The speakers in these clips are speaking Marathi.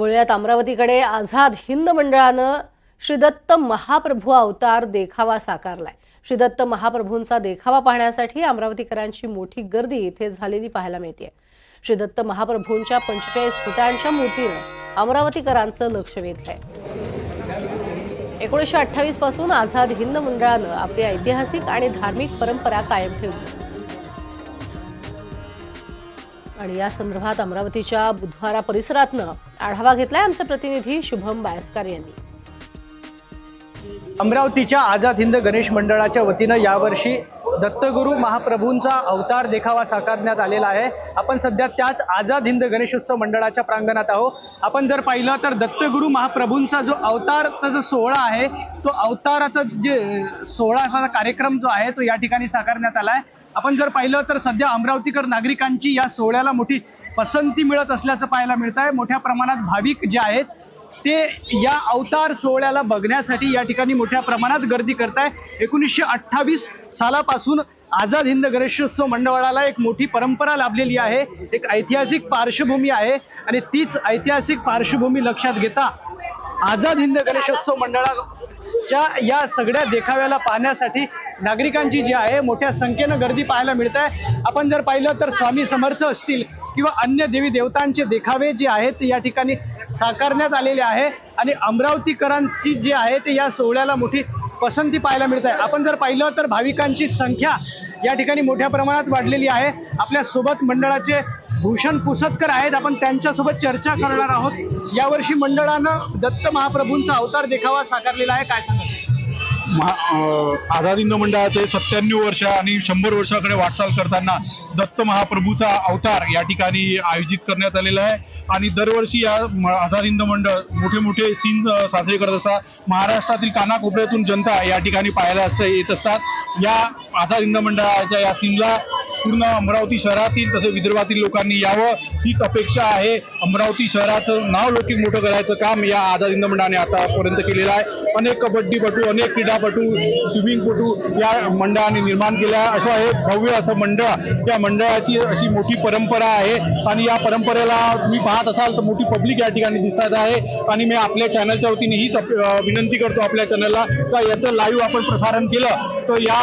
बोलूयात अमरावतीकडे आझाद हिंद मंडळानं श्री दत्त महाप्रभू अवतार देखावा साकारलाय। श्री दत्त महाप्रभूंचा देखावा पाहण्यासाठी अमरावतीकरांची मोठी गर्दी इथे झालेली पाहायला मिळते। श्री दत्त महाप्रभूंच्या 45 फुटांच्या मूर्तीनं अमरावतीकरांचं लक्ष वेधलंय। 1928 पासून आझाद हिंद मंडळानं आपली ऐतिहासिक आणि धार्मिक परंपरा कायम ठेवली आणि या संदर्भात अमरावतीच्या बुधवारा परिसरातनं आढावा घेतलाय आमचे प्रतिनिधी शुभम बायस्कर यांनी। अमरावतीच्या आझाद हिंद गणेश मंडळाच्या वतीनं यावर्षी दत्तगुरू महाप्रभूंचा अवतार देखावा साकारण्यात आलेला आहे। आपण सध्या त्याच आझाद हिंद गणेशोत्सव मंडळाच्या प्रांगणात आहोत। आपण जर पाहिलं तर दत्तगुरू महाप्रभूंचा जो अवतारचा जो सोहळा आहे तो अवताराचा जे सोहळाचा कार्यक्रम जो आहे तो या ठिकाणी साकारण्यात आला आहे। आपण जर पाहिलं तर सध्या अमरावतीकर नागरिकांची या सोहळ्याला मोठी पसंती मिळत असल्याचं पाहायला मिळत आहे। मोठ्या प्रमाणात भाविक जे आहेत ते या अवतार सोहळ्याला बघण्यासाठी या ठिकाणी मोठ्या प्रमाणात गर्दी करत आहे। 1928 सालापासून आझाद हिंद गणेशोत्सव मंडळाला एक मोठी परंपरा लाभलेली आहे, एक ऐतिहासिक पार्श्वभूमी आहे आणि तीच ऐतिहासिक पार्श्वभूमी लक्षात घेता आझाद हिंद गणेशोत्सव मंडळाच्या या सगळ्या देखाव्याला पाहण्यासाठी नागरिकांची जी आहे मोठ्या संख्येनं गर्दी पाहायला मिळत आहे। आपण जर पाहिलं तर स्वामी समर्थ असतील किंवा अन्य देवी देवतांचे देखावे जे आहेत या ठिकाणी साकारण्यात आलेले आहे आणि अमरावतीकरांची जी आहे ते या सोहळ्याला मोठी पसंती पाहायला मिळत आहे। आपण जर पाहिलं तर भाविकांची संख्या या ठिकाणी मोठ्या प्रमाणात वाढलेली आहे। आपल्या सोबत मंडळाचे भूषण पुसतकर आहेत, आपण त्यांच्यासोबत चर्चा करणार आहोत। यावर्षी मंडळानं दत्त महाप्रभूंचा अवतार देखावा साकारलेला आहे, काय सांगाल? आझाद हिंद मंडळाचे 97 वर्ष आणि 100 वर्षाकडे वाटचाल करताना दत्त महाप्रभूचा अवतार या ठिकाणी आयोजित करण्यात आलेला आहे आणि दरवर्षी या आझाद हिंद मंडळ मोठे सीन साजरे करत असतात। महाराष्ट्रातील कानाकोपऱ्यातून जनता या ठिकाणी पाहायला येत असतात। या आझाद हिंद मंडळाच्या या सीनला पूर्ण अमरावती शहरातील तसेच विदर्भातील लोकांनी यावं हीच अपेक्षा आहे। अमरावती शहराचं नाव लौकिक मोठं करायचं काम या आझाद हिंद मंडळाने आतापर्यंत केलेलं आहे। अनेक कबड्डीपटू, अनेक क्रीडापटू, स्विमिंगपटू या मंडळाने निर्माण केलं आहे। असं हे भव्य असं मंडळ, या मंडळाची अशी मोठी परंपरा आहे आणि या परंपरेला तुम्ही पाहत असाल तर मोठी पब्लिक या ठिकाणी दिसत आहे आणि मी आपल्या चॅनलच्या वतीने हीच विनंती करतो आपल्या चॅनलला तर याचं लाईव्ह आपण प्रसारण केलं तर या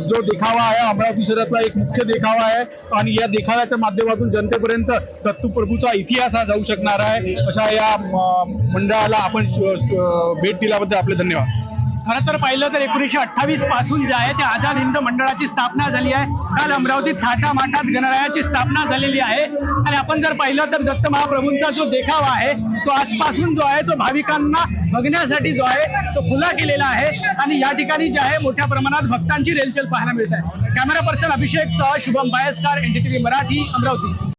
जो देखावा आहे अमरावती शहरातला एक मुख्य देखावा आहे आणि या देखाव्याच्या माध्यमातून जनतेपर्यंत दत्तू प्रभूचा इतिहास हा जाऊ शकणार आहे। अशा या मंडळाला आपण भेट दिल्याबद्दल आपले धन्यवाद। खरं तर पाहिलं तर 1928 पासून जे आहे ते आझाद हिंद मंडळाची स्थापना झाली आहे। काल अमरावतीत थाटामाटात गणरायाची स्थापना झालेली आहे आणि आपण जर पाहिलं तर दत्त महाप्रभूंचा जो देखावा आहे तो आजपासून जो आहे तो भाविकांना बघण्यासाठी जो आहे तो खुला केलेला आहे आणि या ठिकाणी जे आहे मोठ्या प्रमाणात भक्तांची रेलचेल पाहायला मिळत आहे। कॅमेरा पर्सन अभिषेक सह शुभम बायस्कर, NDTV मराठी, अमरावती।